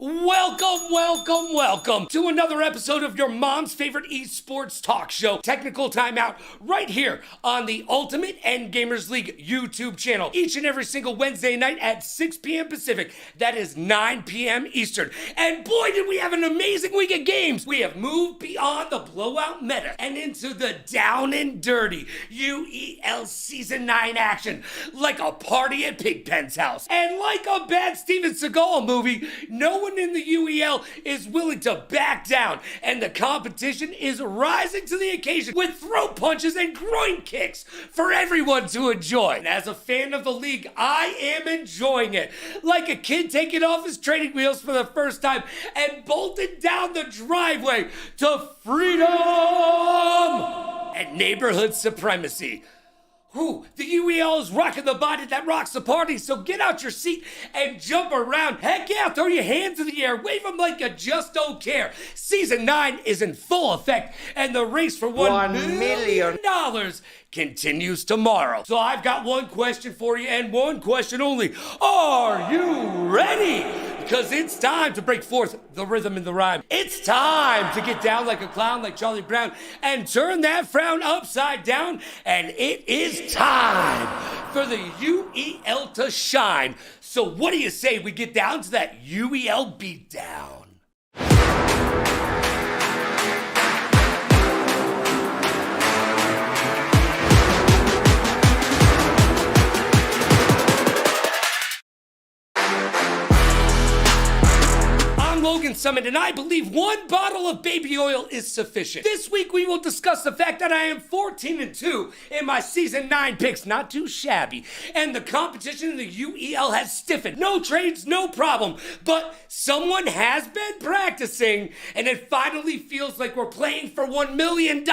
Welcome to another episode of your mom's favorite esports talk show, Technical Timeout, right here on the Ultimate End Gamers League YouTube channel. Each and every single Wednesday night at 6 p.m. Pacific, that is 9 p.m. Eastern. And boy, did we have an amazing week of games. We have moved beyond the blowout meta and into the down and dirty UEL Season 9 action, like a party at Pigpen's house. And like a bad Steven Seagal movie, no one in the UEL is willing to back down, and the competition is rising to the occasion with throat punches and groin kicks for everyone to enjoy. And as a fan of the league, I am enjoying it. Like a kid taking off his training wheels for the first time and bolted down the driveway to freedom and neighborhood supremacy. Ooh, the UEL is rocking the body that rocks the party, so get out your seat and jump around. Heck yeah, throw your hands in the air, wave them like you just don't care. Season 9 is in full effect, and the race for $1 million continues tomorrow. So I've got one question for you, and one question only. Are you ready? Because it's time to break forth the rhythm and the rhyme. It's time to get down like a clown, like Charlie Brown, and turn that frown upside down. And it is time for the UEL to shine. So what do you say we get down to that UEL beatdown? Logan Summit, and I believe one bottle of baby oil is sufficient. This week we will discuss the fact that I am 14-2 in my Season 9 picks, not too shabby, and the competition in the UEL has stiffened. No trades, no problem, but someone has been practicing, and it finally feels like we're playing for $1 million.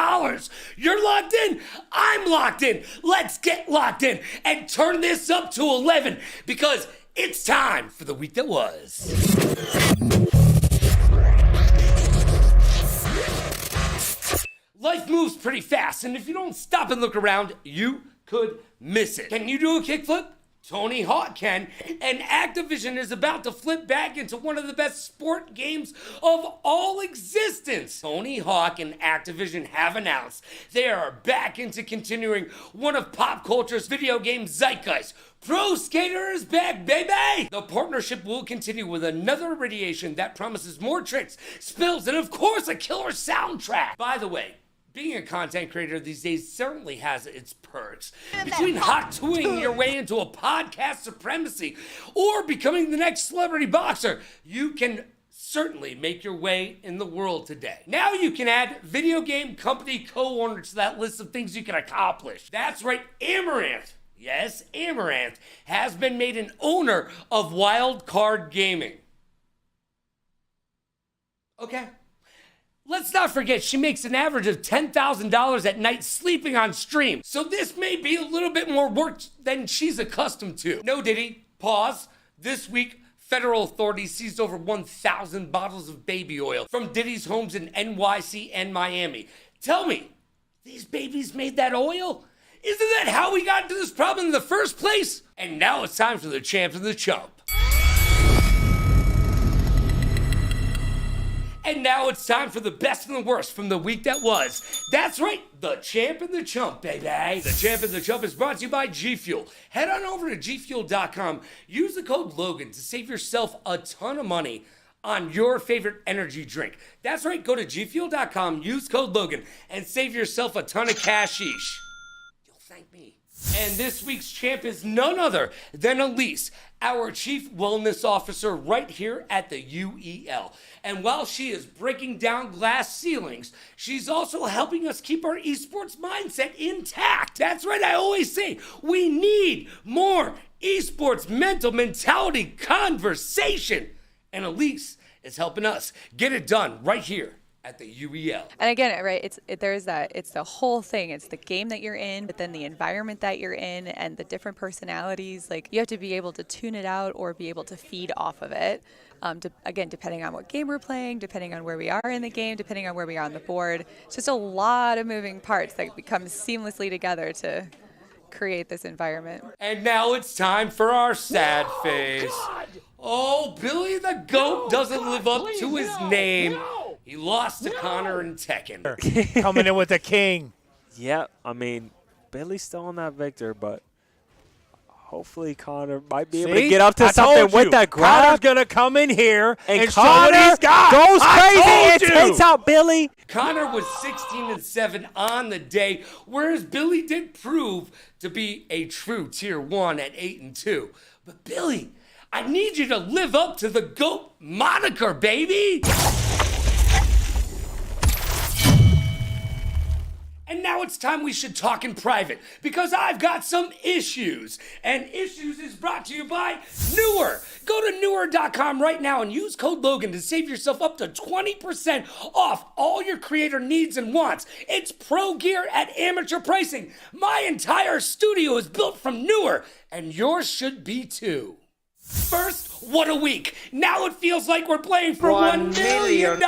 You're locked in, I'm locked in. Let's get locked in and turn this up to 11, because it's time for the week that was. Life moves pretty fast, and if you don't stop and look around, you could miss it. Can you do a kickflip? Tony Hawk can, and Activision is about to flip back into one of the best sport games of all existence. Tony Hawk and Activision have announced they are back into continuing one of pop culture's video game zeitgeist. Pro Skater is back, baby! The partnership will continue with another irradiation that promises more tricks, spills, and of course a killer soundtrack. By the way, being a content creator these days certainly has its perks. Between hot tooing your way into a podcast supremacy or becoming the next celebrity boxer, you can certainly make your way in the world today. Now you can add video game company co-owner to that list of things you can accomplish. That's right, Amaranth. Yes, Amaranth has been made an owner of Wild Card Gaming. Okay. Let's not forget, she makes an average of $10,000 at night sleeping on stream. So this may be a little bit more work than she's accustomed to. No, Diddy, pause. This week, federal authorities seized over 1,000 bottles of baby oil from Diddy's homes in NYC and Miami. Tell me, these babies made that oil? Isn't that how we got into this problem in the first place? And now it's time for the champ and the chump. And now it's time for the best and the worst from the week that was. That's right, the champ and the chump, baby. The champ and the chump is brought to you by G Fuel. Head on over to gfuel.com. Use the code Logan to save yourself a ton of money on your favorite energy drink. That's right, go to gfuel.com, use code Logan, and save yourself a ton of cashish. You'll thank me. And this week's champ is none other than Elise, our Chief Wellness Officer right here at the UEL. And while she is breaking down glass ceilings, she's also helping us keep our esports mindset intact. That's right, I always say, we need more esports mentality conversation. And Elise is helping us get it done right here at the UEL. And again, right, there's that, it's the whole thing. It's the game that you're in, but then the environment that you're in and the different personalities. Like, you have to be able to tune it out or be able to feed off of it. Again, depending on what game we're playing, depending on where we are in the game, depending on where we are on the board. It's just a lot of moving parts that become seamlessly together to create this environment. And now it's time for our sad face. God. Oh, Billy the GOAT doesn't live up please, to his no, name. no. He lost to Connor and Tekken. Coming in with the king. Yeah, I mean, Billy's still on that victor, but hopefully Connor might be able to get up to something with that grab. Connor's going to come in here and show Connor what he's got. goes crazy and you. takes out Billy. Connor was 16-7 on the day, whereas Billy did prove to be a true Tier 1 at 8-2. But Billy, I need you to live up to the GOAT moniker, baby! And now it's time we should talk in private, because I've got some issues. And Issues is brought to you by Newer. Go to newer.com right now and use code Logan to save yourself up to 20% off all your creator needs and wants. It's pro gear at amateur pricing. My entire studio is built from Newer, and yours should be too. First, what a week. Now it feels like we're playing for $1 million.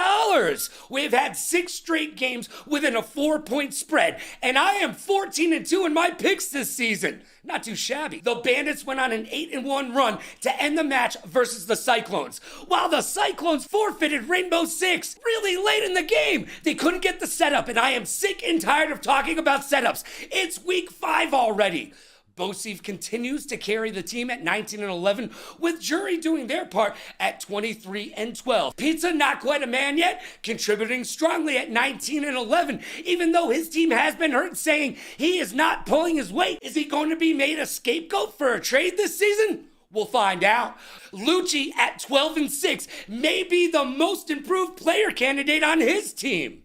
We've had 6 straight games within a 4-point spread, and I am 14-2 in my picks this season. Not too shabby. The Bandits went on an 8-1 run to end the match versus the Cyclones, while the Cyclones forfeited Rainbow Six really late in the game. They couldn't get the setup, and I am sick and tired of talking about setups. It's week 5 already. Bosif continues to carry the team at 19-11, with Jury doing their part at 23-12. Pizza, not quite a man yet, contributing strongly at 19-11, even though his team has been heard saying he is not pulling his weight. Is he going to be made a scapegoat for a trade this season? We'll find out. Lucci at 12-6 may be the most improved player candidate on his team.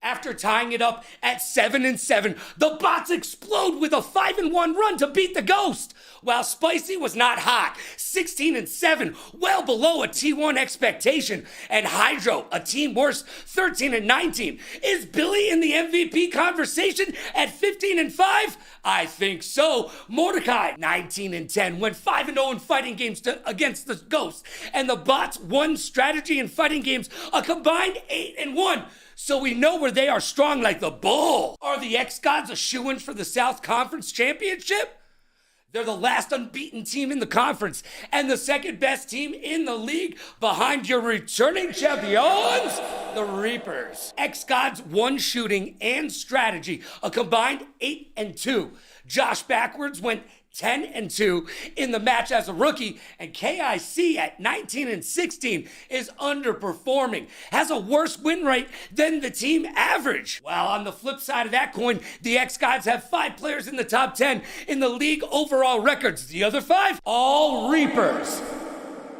After tying it up at 7-7, the bots explode with a 5-1 run to beat the Ghost. While Spicy was not hot, 16-7, well below a T1 expectation. And Hydro, a team worse, 13-19. Is Billy in the MVP conversation at 15-5? I think so. Mordecai, 19-10, went 5-0 in fighting games against the Ghost. And the bots won strategy and fighting games a combined 8-1. So we know where they are strong like the bull. Are the X-Gods a shoo-in for the South Conference Championship? They're the last unbeaten team in the conference and the second best team in the league behind your returning champions, the Reapers. X-Gods won shooting and strategy, a combined 8-2. Josh Backwards went 10-2 in the match as a rookie, and KIC at 19-16 is underperforming, has a worse win rate than the team average. While on the flip side of that coin, the X-Gods have 5 players in the top 10 in the league overall records. The other 5, all Reapers.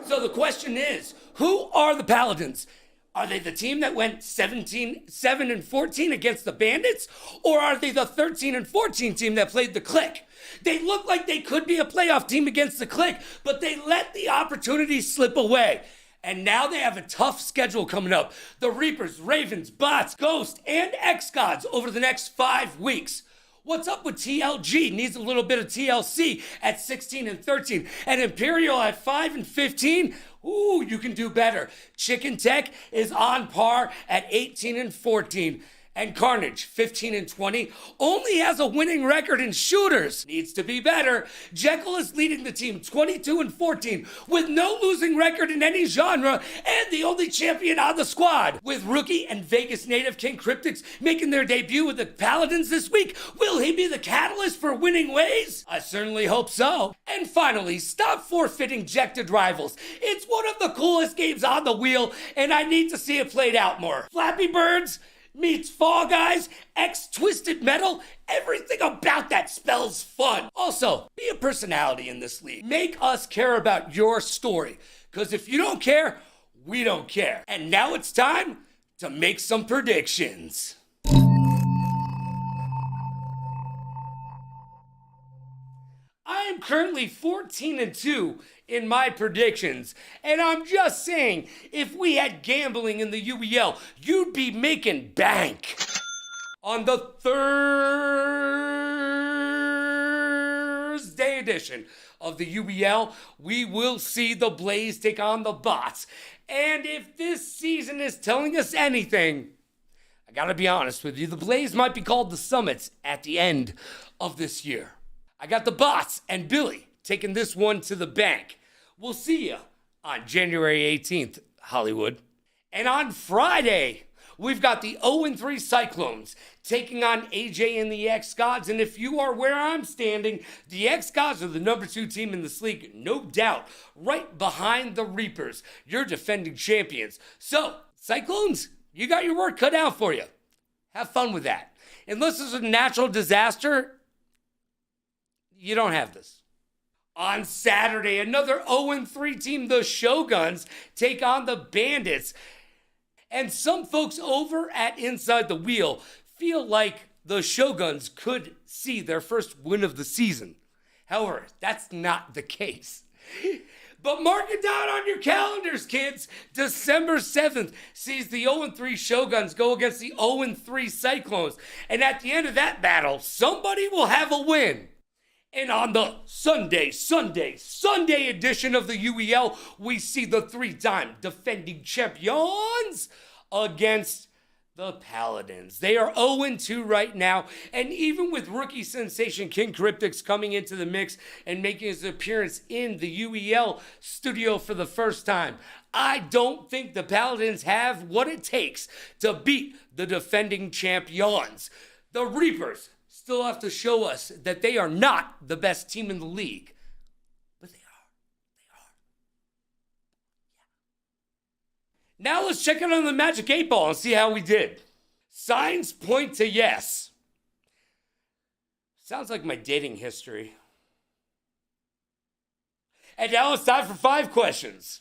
So the question is, who are the Paladins? Are they the team that went 7-14 against the Bandits? Or are they the 13-14 team that played the Click? They look like they could be a playoff team against the Click, but they let the opportunity slip away. And now they have a tough schedule coming up. The Reapers, Ravens, Bots, Ghost, and X-Gods over the next 5 weeks. What's up with TLG? Needs a little bit of TLC at 16-13. And Imperial at 5-15? Ooh, you can do better. Chicken Tech is on par at 18-14. And Carnage, 15-20, only has a winning record in shooters. Needs to be better. Jekyll is leading the team 22-14 with no losing record in any genre and the only champion on the squad. With rookie and Vegas native King Cryptics making their debut with the Paladins this week, will he be the catalyst for winning ways? I certainly hope so. And finally, stop forfeiting Jected Rivals. It's one of the coolest games on the wheel, and I need to see it played out more. Flappy Birds meets Fall Guys, X Twisted Metal, everything about that spells fun. Also, be a personality in this league. Make us care about your story, because if you don't care, we don't care. And now it's time to make some predictions. I am currently 14-2 in my predictions, and I'm just saying, if we had gambling in the UEL, you'd be making bank. On the Thursday edition of the UEL, we will see the Blaze take on the Bots. And if this season is telling us anything, I gotta be honest with you, the Blaze might be called the Summits at the end of this year. I got the Bots and Billy taking this one to the bank. We'll see ya on January 18th, Hollywood. And on Friday, we've got the 0-3 Cyclones taking on AJ and the X-Gods. And if you are where I'm standing, the X-Gods are the number 2 team in this league, no doubt, right behind the Reapers, your defending champions. So, Cyclones, you got your work cut out for you. Have fun with that. Unless there's a natural disaster, you don't have this. On Saturday, another 0-3 team, the Shoguns, take on the Bandits. And some folks over at Inside the Wheel feel like the Shoguns could see their first win of the season. However, that's not the case. But mark it down on your calendars, kids. December 7th sees the 0-3 Shoguns go against the 0-3 Cyclones. And at the end of that battle, somebody will have a win. And on the Sunday edition of the UEL, we see the 3-time defending champions against the Paladins. They are 0-2 right now, and even with rookie sensation King Cryptix coming into the mix and making his appearance in the UEL studio for the first time, I don't think the Paladins have what it takes to beat the defending champions. The Reapers still have to show us that they are not the best team in the league. But they are. Yeah. Now let's check it on the Magic 8 Ball and see how we did. Signs point to yes. Sounds like my dating history. And now it's time for 5 questions.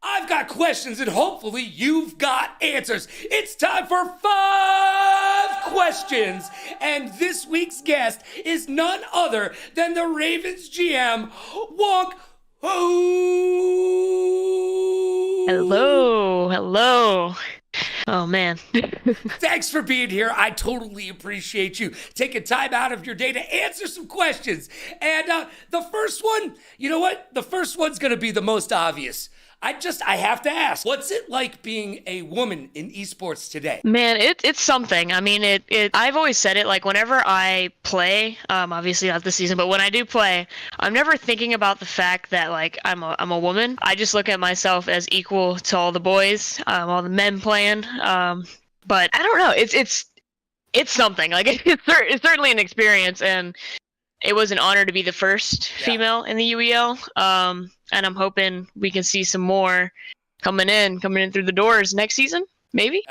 I've got questions and hopefully you've got answers. It's time for 5 questions. And this week's guest is none other than the Ravens GM, Wonk Ho. Hello. Oh, man. Thanks for being here. I totally appreciate you taking time out of your day to answer some questions. And the first one, you know what? The first one's going to be the most obvious. I have to ask, what's it like being a woman in esports today? Man, it's something. I mean, I've always said it, like, whenever I play, obviously not this season, but when I do play, I'm never thinking about the fact that, like, I'm a woman. I just look at myself as equal to all the boys, all the men playing. But I don't know. It's something. Like, it's certainly an experience, and it was an honor to be the first female in the UEL. And I'm hoping we can see some more coming in through the doors next season, maybe.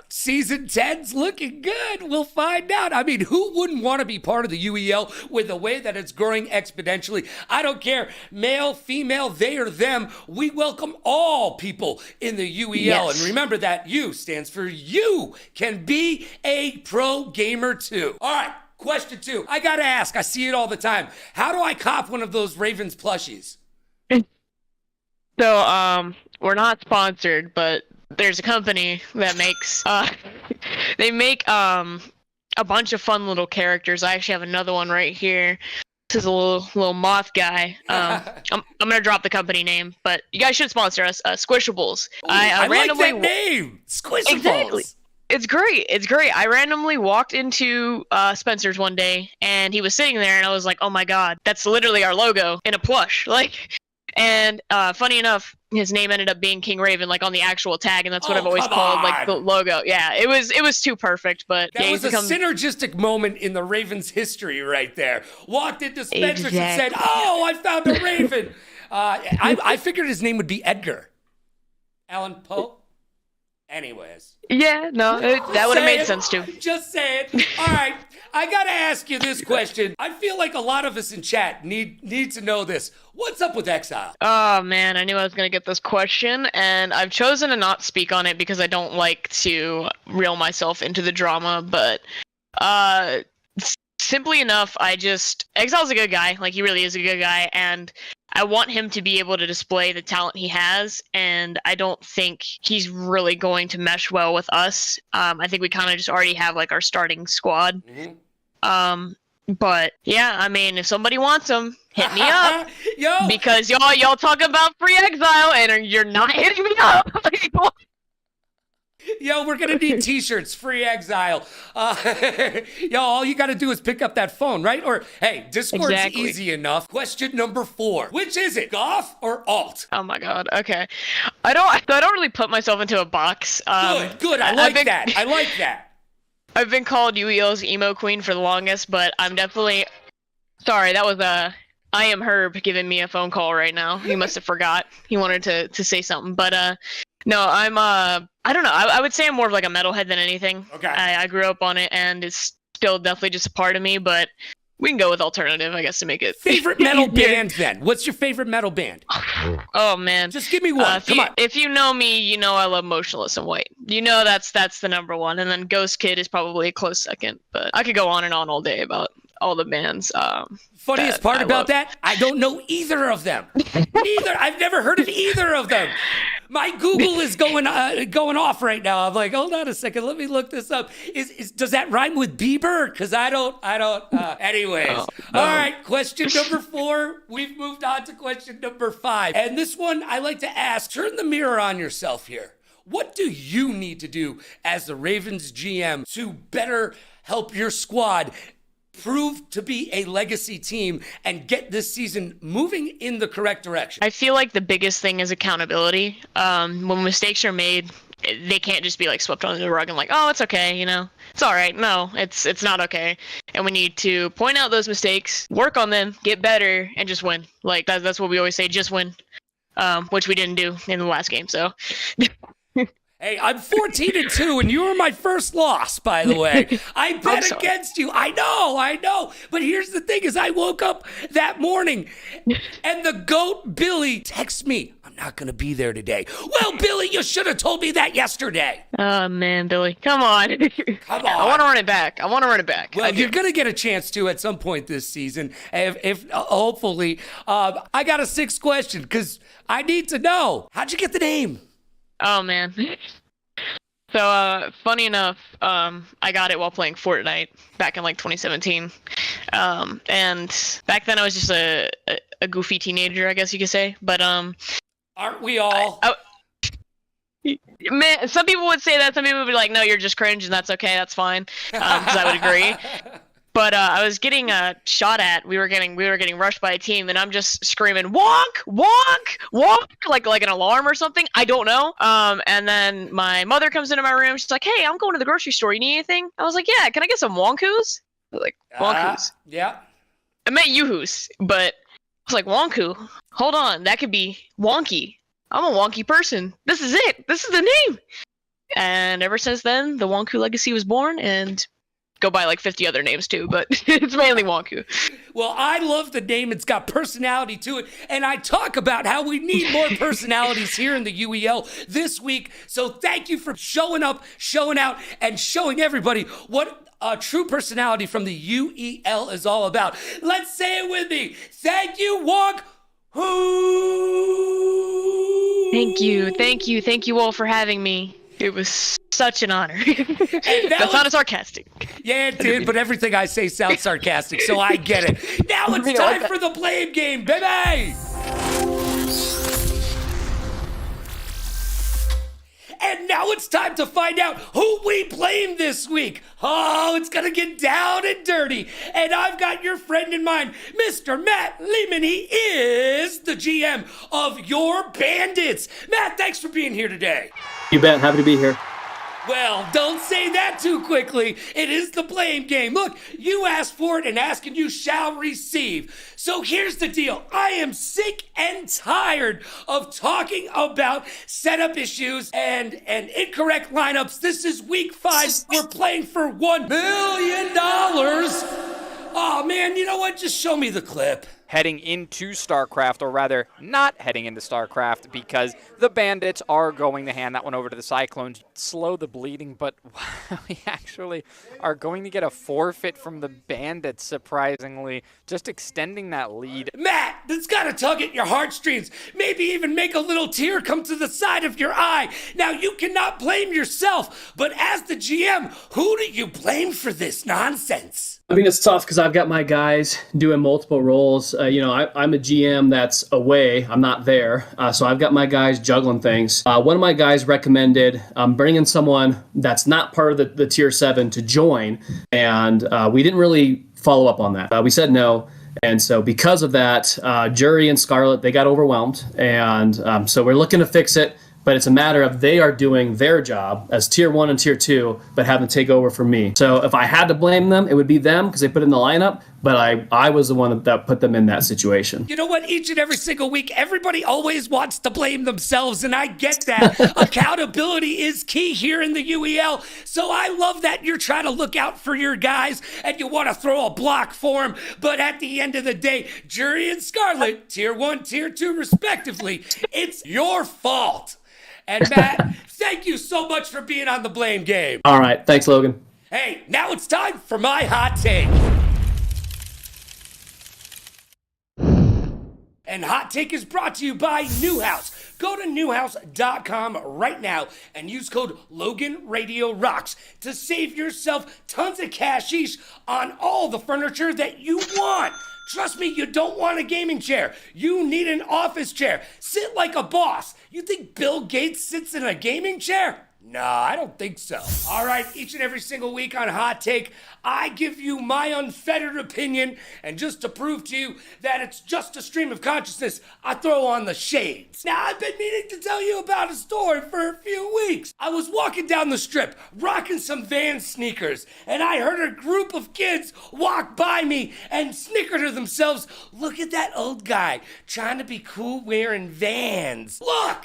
Season 10's looking good. We'll find out. I mean, who wouldn't want to be part of the UEL with the way that it's growing exponentially? I don't care. Male, female, they or them. We welcome all people in the UEL. Yes. And remember that U stands for you can be a pro gamer too. All right. Question 2. I gotta ask. I see it all the time. How do I cop one of those Ravens plushies? So, we're not sponsored, but there's a company that makes, they make, a bunch of fun little characters. I actually have another one right here. This is a little moth guy. I'm gonna drop the company name, but you guys should sponsor us, Squishables. Ooh, I randomly like that name! Squishables! Exactly. It's great. I randomly walked into Spencer's one day, and he was sitting there, and I was like, "Oh my god, that's literally our logo in a plush!" And funny enough, his name ended up being King Raven, like on the actual tag, and that's what I've always called like the logo. Yeah, it was too perfect, but that was a synergistic moment in the Ravens' history, right there. Walked into Spencer's and said, "Oh, I found a Raven." I figured his name would be Edgar Allan Poe. Anyways. Yeah, no, that would have made sense too. Just saying. All right, I gotta ask you this question. I feel like a lot of us in chat need to know this. What's up with Exile? Oh man, I knew I was gonna get this question, and I've chosen to not speak on it because I don't like to reel myself into the drama, but simply enough, Exile's a good guy, like he really is a good guy, and I want him to be able to display the talent he has, and I don't think he's really going to mesh well with us. I think we kind of just already have like our starting squad. Mm-hmm. But yeah, I mean, if somebody wants him, hit me up. Yo! Because y'all talk about free Exile, and you're not hitting me up. Yo, we're gonna need t-shirts, free exile. Yo, all you gotta do is pick up that phone, right? Or, hey, Discord's Exactly. easy enough. Question number 4. Which is it, Goth or Alt? Oh my god. Okay. I don't really put myself into a box. Good. I like that. I like that. I've been called UEL's emo queen for the longest, but I'm definitely sorry. That was I am Herb giving me a phone call right now. He must have forgot. He wanted to say something, but no, I'm I don't know. I would say I'm more of like a metalhead than anything. Okay. I grew up on it, and it's still definitely just a part of me. But we can go with alternative, I guess, to make it. Favorite metal band then? What's your favorite metal band? Oh man. Just give me one. Come on. If you know me, you know I love Motionless in White. You know that's the number one, and then Ghost Kid is probably a close second. But I could go on and on all day about all the bands. Funniest part about that, I don't know either of them. Neither. I've never heard of either of them. My Google is going off right now. I'm like, hold on a second, let me look this up. Does that rhyme with Bieber? Because I don't. Anyways, no. All right. Question number 4. We've moved on to question number 5, and this one I like to ask. Turn the mirror on yourself here. What do you need to do as the Ravens GM to better help your squad prove to be a legacy team and get this season moving in the correct direction? I feel like the biggest thing is accountability. When mistakes are made, they can't just be like swept under the rug and like, oh, it's okay, you know, it's all right. No, it's not okay. And we need to point out those mistakes, work on them, get better, and just win. Like that's what we always say, just win. Which we didn't do in the last game. So. Hey, I'm 14-2, and you were my first loss, by the way. I bet against you. I know. But here's the thing is I woke up that morning, and the GOAT Billy texts me, I'm not going to be there today. Well, Billy, you should have told me that yesterday. Oh, man, Billy. Come on. Come on. I want to run it back. Well, you're going to get a chance to at some point this season, if hopefully. I got a 6th question, because I need to know. How'd you get the name? Oh, man. So, funny enough, I got it while playing Fortnite back in, like, 2017. And back then I was just a goofy teenager, I guess you could say. But, aren't we all? Man, some people would say that. Some people would be like, no, you're just cringe, and that's okay. That's fine. Because I would agree. But I was getting shot at. We were getting rushed by a team, and I'm just screaming, "Wonk, wonk, wonk!" like an alarm or something. I don't know. And then my mother comes into my room. She's like, "Hey, I'm going to the grocery store. You need anything?" I was like, "Yeah. Can I get some wonkus?" I was like, "Wonkus." Yeah. I meant yoo-hoos, but I was like, "Wonku." Hold on, that could be wonky. I'm a wonky person. This is it. This is the name. And ever since then, the Wonku legacy was born, and go by like 50 other names too, but it's mainly Wonku. Well, I love the name. It's got personality to it. And I talk about how we need more personalities here in the UEL this week. So thank you for showing up, showing out, and showing everybody what a true personality from the UEL is all about. Let's say it with me. Thank you, Wonk. Thank you all for having me. It was such an honor. That sounded sarcastic. Yeah, it did, but everything I say sounds sarcastic, so I get it. Now it's time for the blame game, baby! And now it's time to find out who we blame this week. Oh, it's going to get down and dirty. And I've got your friend in mind, Mr. Matt Lehman. He is the GM of your Bandits. Matt, thanks for being here today. You bet. Happy to be here. Well, don't say that too quickly. It is the blame game. Look, you asked for it, and asking you shall receive. So here's the deal. I am sick and tired of talking about setup issues and incorrect lineups. This is week 5. We're playing for $1 million. Oh, man, you know what? Just show me the clip. Heading into StarCraft, or rather not heading into StarCraft, because the Bandits are going to hand that one over to the Cyclones. Slow the bleeding, but we actually are going to get a forfeit from the Bandits, surprisingly, just extending that lead. Matt, that's got to tug at your heartstrings, maybe even make a little tear come to the side of your eye. Now, you cannot blame yourself, but as the GM, who do you blame for this nonsense? I mean, it's tough because I've got my guys doing multiple roles. I'm a GM that's away. I'm not there. So I've got my guys juggling things. One of my guys recommended bringing someone that's not part of the Tier 7 to join. And we didn't really follow up on that. We said no. And so because of that, Jury and Scarlett, they got overwhelmed. And so we're looking to fix it. But it's a matter of they are doing their job as Tier 1 and Tier 2, but having to take over for me. So if I had to blame them, it would be them because they put in the lineup, but I was the one that put them in that situation. You know what? Each and every single week, everybody always wants to blame themselves, and I get that. Accountability is key here in the UEL, so I love that you're trying to look out for your guys and you want to throw a block for them, but at the end of the day, Jury and Scarlett, Tier 1, Tier 2 respectively, it's your fault. And Matt, thank you so much for being on the Blame Game. All right. Thanks, Logan. Hey, now it's time for my hot take. And Hot Take is brought to you by Newhouse. Go to newhouse.com right now and use code LoganRadioRocks to save yourself tons of cashish on all the furniture that you want. Trust me, you don't want a gaming chair. You need an office chair. Sit like a boss. You think Bill Gates sits in a gaming chair? No, I don't think so. All right, each and every single week on Hot Take, I give you my unfettered opinion, and just to prove to you that it's just a stream of consciousness, I throw on the shades. Now, I've been meaning to tell you about a story for a few weeks. I was walking down the strip, rocking some Vans sneakers, and I heard a group of kids walk by me and snicker to themselves, "Look at that old guy trying to be cool wearing Vans. Look!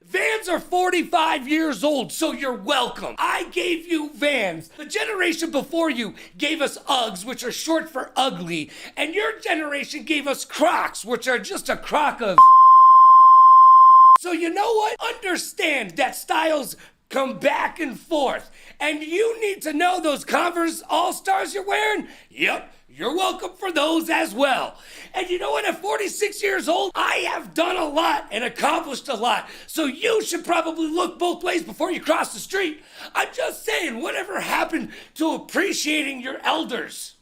Vans are 45 years old, so you're welcome. I gave you Vans. The generation before you gave us Uggs, which are short for ugly, and your generation gave us Crocs, which are just a crock of... So you know what? Understand that styles come back and forth, and you need to know those Converse All-Stars you're wearing? Yep. You're welcome for those as well. And you know what? At 46 years old, I have done a lot and accomplished a lot. So you should probably look both ways before you cross the street. I'm just saying, whatever happened to appreciating your elders?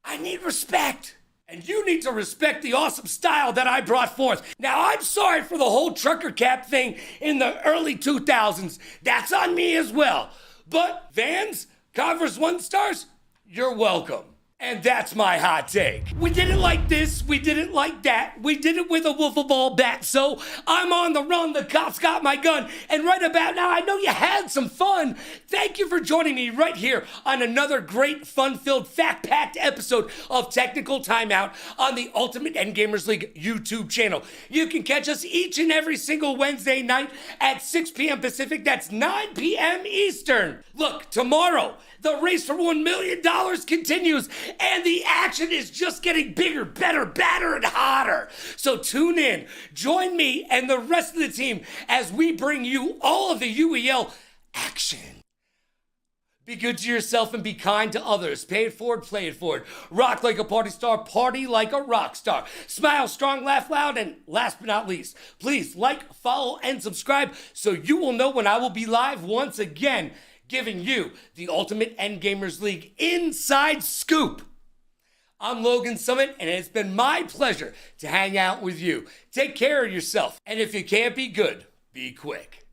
I need respect. And you need to respect the awesome style that I brought forth. Now, I'm sorry for the whole trucker cap thing in the early 2000s. That's on me as well. But Vans, Converse One Stars, you're welcome. And that's my hot take. We did it like this, we did it like that, we did it with a wiffle ball bat. So I'm on the run, the cops got my gun, and right about now, I know you had some fun. Thank you for joining me right here on another great, fun-filled, fact-packed episode of Technical Timeout on the Ultimate Endgamers League YouTube channel. You can catch us each and every single Wednesday night at 6 p.m. Pacific, that's 9 p.m. Eastern. Look, tomorrow, the race for $1 million continues, and the action is just getting bigger, better, badder, and hotter. So tune in, join me and the rest of the team as we bring you all of the UEL action. Be good to yourself and be kind to others. Pay it forward, play it forward. Rock like a party star, party like a rock star. Smile strong, laugh loud, and last but not least, please like, follow, and subscribe so you will know when I will be live once again, giving you the Ultimate Endgamers League inside scoop. I'm Logan Summit, and it's been my pleasure to hang out with you. Take care of yourself, and if you can't be good, be quick.